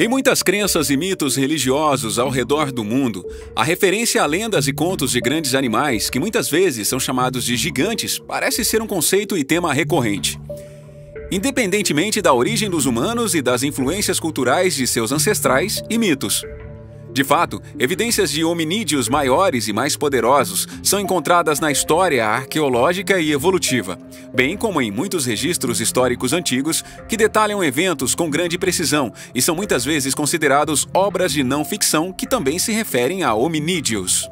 Em muitas crenças e mitos religiosos ao redor do mundo, a referência a lendas e contos de grandes animais, que muitas vezes são chamados de gigantes, parece ser um conceito e tema recorrente. Independentemente da origem dos humanos e das influências culturais de seus ancestrais e mitos. De fato, evidências de hominídeos maiores e mais poderosos são encontradas na história arqueológica e evolutiva, bem como em muitos registros históricos antigos que detalham eventos com grande precisão e são muitas vezes considerados obras de não-ficção que também se referem a hominídeos.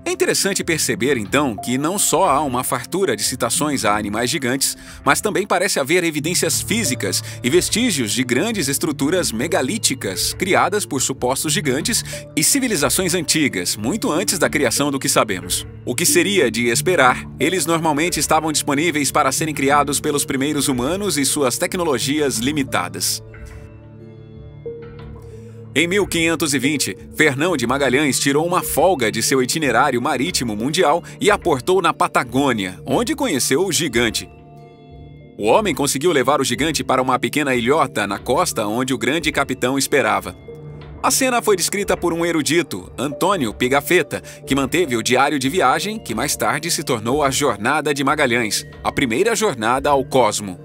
É interessante perceber, então, que não só há uma fartura de citações a animais gigantes, mas também parece haver evidências físicas e vestígios de grandes estruturas megalíticas criadas por supostos gigantes e civilizações antigas, muito antes da criação do que sabemos. O que seria de esperar, eles normalmente estavam disponíveis para serem criados pelos primeiros humanos e suas tecnologias limitadas. Em 1520, Fernão de Magalhães tirou uma folga de seu itinerário marítimo mundial e aportou na Patagônia, onde conheceu o gigante. O homem conseguiu levar o gigante para uma pequena ilhota na costa onde o grande capitão esperava. A cena foi descrita por um erudito, Antônio Pigafetta, que manteve o diário de viagem, que mais tarde se tornou a Jornada de Magalhães, a primeira jornada ao cosmo.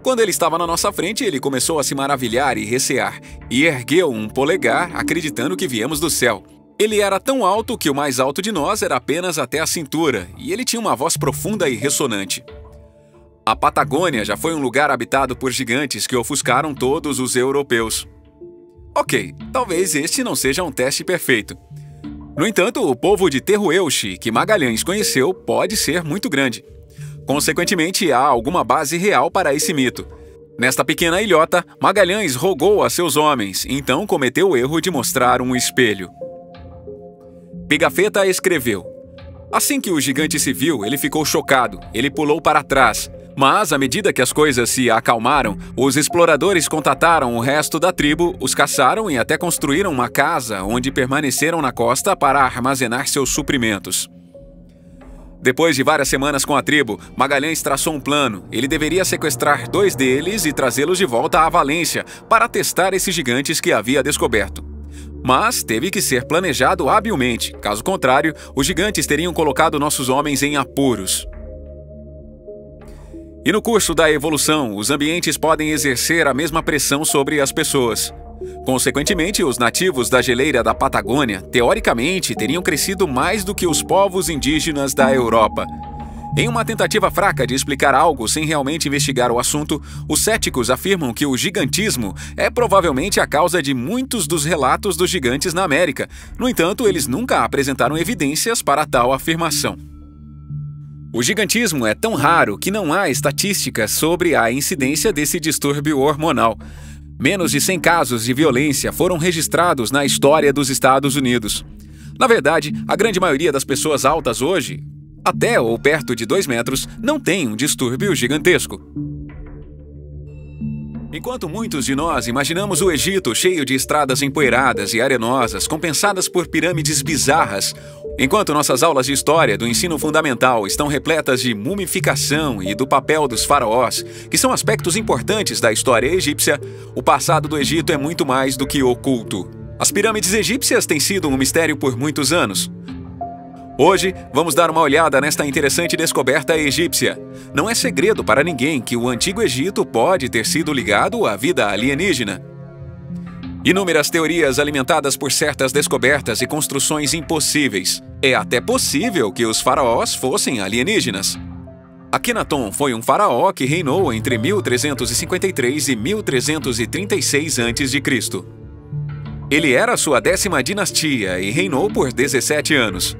Quando ele estava na nossa frente, ele começou a se maravilhar e recear, e ergueu um polegar, acreditando que viemos do céu. Ele era tão alto que o mais alto de nós era apenas até a cintura, e ele tinha uma voz profunda e ressonante. A Patagônia já foi um lugar habitado por gigantes que ofuscaram todos os europeus. Ok, talvez este não seja um teste perfeito. No entanto, o povo de Tehuelche, que Magalhães conheceu, pode ser muito grande. Consequentemente, há alguma base real para esse mito. Nesta pequena ilhota, Magalhães rogou a seus homens, então cometeu o erro de mostrar um espelho. Pigafetta escreveu: assim que o gigante se viu, ele ficou chocado, ele pulou para trás. Mas, à medida que as coisas se acalmaram, os exploradores contataram o resto da tribo, os caçaram e até construíram uma casa onde permaneceram na costa para armazenar seus suprimentos. Depois de várias semanas com a tribo, Magalhães traçou um plano. Ele deveria sequestrar 2 deles e trazê-los de volta à Valência para testar esses gigantes que havia descoberto. Mas teve que ser planejado habilmente, caso contrário, os gigantes teriam colocado nossos homens em apuros. E no curso da evolução, os ambientes podem exercer a mesma pressão sobre as pessoas. Consequentemente, os nativos da geleira da Patagônia, teoricamente, teriam crescido mais do que os povos indígenas da Europa. Em uma tentativa fraca de explicar algo sem realmente investigar o assunto, os céticos afirmam que o gigantismo é provavelmente a causa de muitos dos relatos dos gigantes na América. No entanto, eles nunca apresentaram evidências para tal afirmação. O gigantismo é tão raro que não há estatísticas sobre a incidência desse distúrbio hormonal. Menos de 100 casos de violência foram registrados na história dos Estados Unidos. Na verdade, a grande maioria das pessoas altas hoje, até ou perto de 2 metros, não tem um distúrbio gigantesco. Enquanto muitos de nós imaginamos o Egito cheio de estradas empoeiradas e arenosas, compensadas por pirâmides bizarras, enquanto nossas aulas de história do ensino fundamental estão repletas de mumificação e do papel dos faraós, que são aspectos importantes da história egípcia, o passado do Egito é muito mais do que oculto. As pirâmides egípcias têm sido um mistério por muitos anos. Hoje, vamos dar uma olhada nesta interessante descoberta egípcia. Não é segredo para ninguém que o Antigo Egito pode ter sido ligado à vida alienígena. Inúmeras teorias alimentadas por certas descobertas e construções impossíveis. É até possível que os faraós fossem alienígenas. Akhenaton foi um faraó que reinou entre 1353 e 1336 a.C. Ele era sua 10ª dinastia e reinou por 17 anos.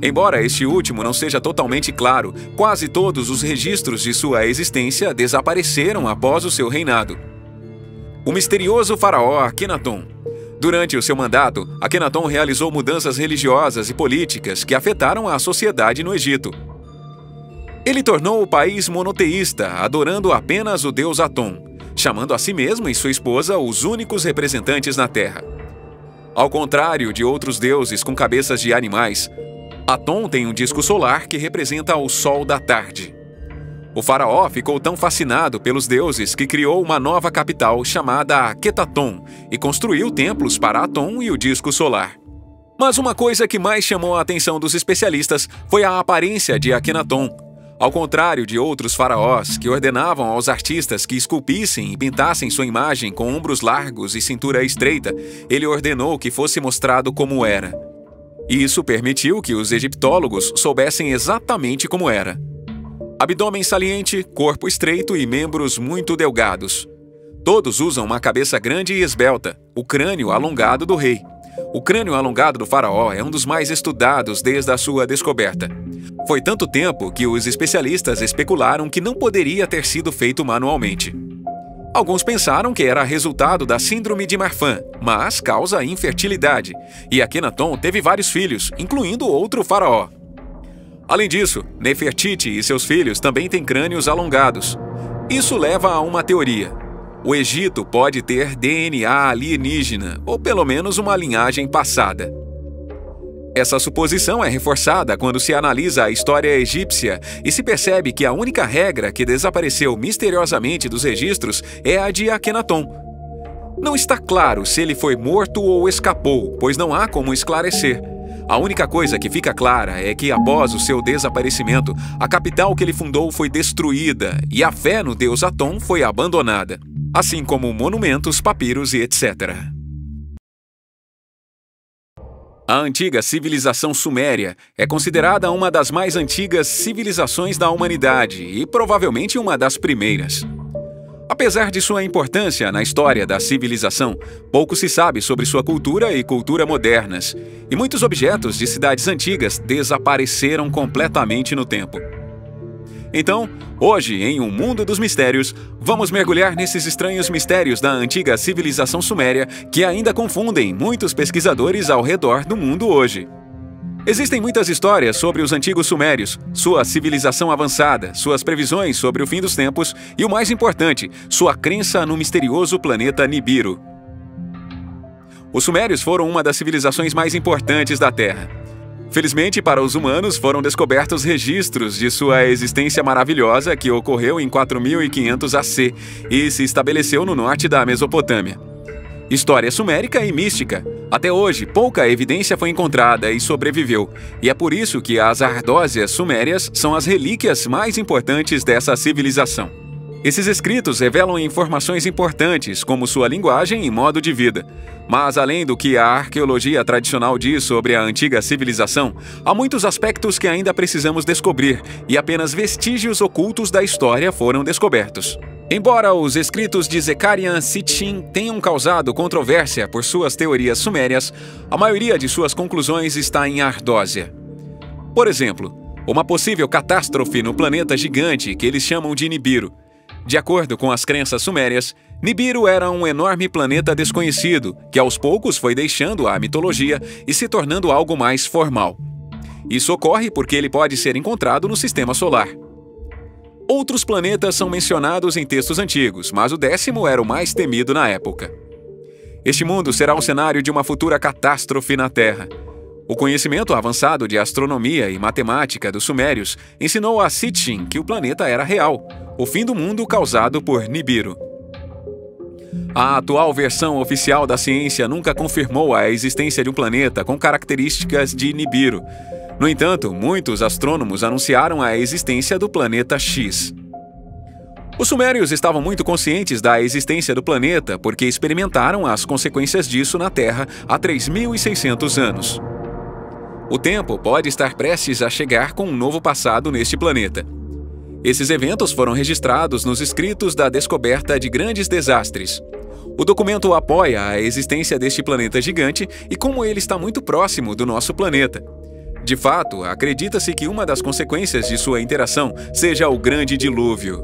Embora este último não seja totalmente claro, quase todos os registros de sua existência desapareceram após o seu reinado. O misterioso faraó Akhenaton. Durante o seu mandato, Akhenaton realizou mudanças religiosas e políticas que afetaram a sociedade no Egito. Ele tornou o país monoteísta, adorando apenas o deus Aton, chamando a si mesmo e sua esposa os únicos representantes na Terra. Ao contrário de outros deuses com cabeças de animais, Aton tem um disco solar que representa o sol da tarde. O faraó ficou tão fascinado pelos deuses que criou uma nova capital chamada Akhetaton e construiu templos para Aton e o disco solar. Mas uma coisa que mais chamou a atenção dos especialistas foi a aparência de Akhenaton. Ao contrário de outros faraós que ordenavam aos artistas que esculpissem e pintassem sua imagem com ombros largos e cintura estreita, ele ordenou que fosse mostrado como era. Isso permitiu que os egiptólogos soubessem exatamente como era. Abdômen saliente, corpo estreito e membros muito delgados. Todos usam uma cabeça grande e esbelta, o crânio alongado do rei. O crânio alongado do faraó é um dos mais estudados desde a sua descoberta. Foi tanto tempo que os especialistas especularam que não poderia ter sido feito manualmente. Alguns pensaram que era resultado da síndrome de Marfan, mas causa infertilidade, e Akhenaton teve vários filhos, incluindo outro faraó. Além disso, Nefertiti e seus filhos também têm crânios alongados. Isso leva a uma teoria. O Egito pode ter DNA alienígena, ou pelo menos uma linhagem passada. Essa suposição é reforçada quando se analisa a história egípcia e se percebe que a única regra que desapareceu misteriosamente dos registros é a de Akhenaton. Não está claro se ele foi morto ou escapou, pois não há como esclarecer. A única coisa que fica clara é que, após o seu desaparecimento, a capital que ele fundou foi destruída e a fé no deus Aton foi abandonada, assim como monumentos, papiros e etc. A antiga civilização suméria é considerada uma das mais antigas civilizações da humanidade e provavelmente uma das primeiras. Apesar de sua importância na história da civilização, pouco se sabe sobre sua cultura e cultura modernas, e muitos objetos de cidades antigas desapareceram completamente no tempo. Então, hoje, em Um Mundo dos Mistérios, vamos mergulhar nesses estranhos mistérios da antiga civilização suméria que ainda confundem muitos pesquisadores ao redor do mundo hoje. Existem muitas histórias sobre os antigos sumérios, sua civilização avançada, suas previsões sobre o fim dos tempos e, o mais importante, sua crença no misterioso planeta Nibiru. Os sumérios foram uma das civilizações mais importantes da Terra. Felizmente para os humanos, foram descobertos registros de sua existência maravilhosa que ocorreu em 4500 AC e se estabeleceu no norte da Mesopotâmia. História sumérica e mística. Até hoje, pouca evidência foi encontrada e sobreviveu, e é por isso que as ardósias sumérias são as relíquias mais importantes dessa civilização. Esses escritos revelam informações importantes, como sua linguagem e modo de vida. Mas, além do que a arqueologia tradicional diz sobre a antiga civilização, há muitos aspectos que ainda precisamos descobrir, e apenas vestígios ocultos da história foram descobertos. Embora os escritos de Zecharia Sitchin tenham causado controvérsia por suas teorias sumérias, a maioria de suas conclusões está em Ardósia. Por exemplo, uma possível catástrofe no planeta gigante que eles chamam de Nibiru. De acordo com as crenças sumérias, Nibiru era um enorme planeta desconhecido que aos poucos foi deixando a mitologia e se tornando algo mais formal. Isso ocorre porque ele pode ser encontrado no sistema solar. Outros planetas são mencionados em textos antigos, mas o 10º era o mais temido na época. Este mundo será o cenário de uma futura catástrofe na Terra. O conhecimento avançado de astronomia e matemática dos sumérios ensinou a Sitchin que o planeta era real, o fim do mundo causado por Nibiru. A atual versão oficial da ciência nunca confirmou a existência de um planeta com características de Nibiru. No entanto, muitos astrônomos anunciaram a existência do planeta X. Os sumérios estavam muito conscientes da existência do planeta porque experimentaram as consequências disso na Terra há 3.600 anos. O tempo pode estar prestes a chegar com um novo passado neste planeta. Esses eventos foram registrados nos escritos da descoberta de grandes desastres. O documento apoia a existência deste planeta gigante e como ele está muito próximo do nosso planeta. De fato, acredita-se que uma das consequências de sua interação seja o Grande Dilúvio.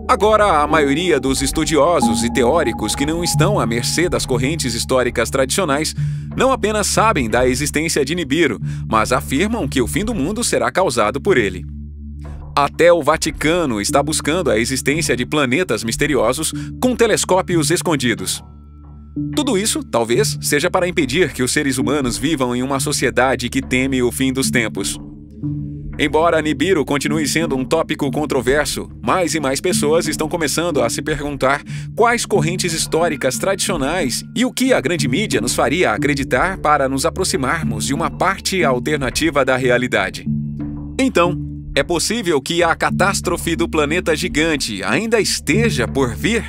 Agora, a maioria dos estudiosos e teóricos que não estão à mercê das correntes históricas tradicionais não apenas sabem da existência de Nibiru, mas afirmam que o fim do mundo será causado por ele. Até o Vaticano está buscando a existência de planetas misteriosos com telescópios escondidos. Tudo isso, talvez, seja para impedir que os seres humanos vivam em uma sociedade que teme o fim dos tempos. Embora Nibiru continue sendo um tópico controverso, mais e mais pessoas estão começando a se perguntar quais correntes históricas tradicionais e o que a grande mídia nos faria acreditar para nos aproximarmos de uma parte alternativa da realidade. Então, é possível que a catástrofe do planeta gigante ainda esteja por vir?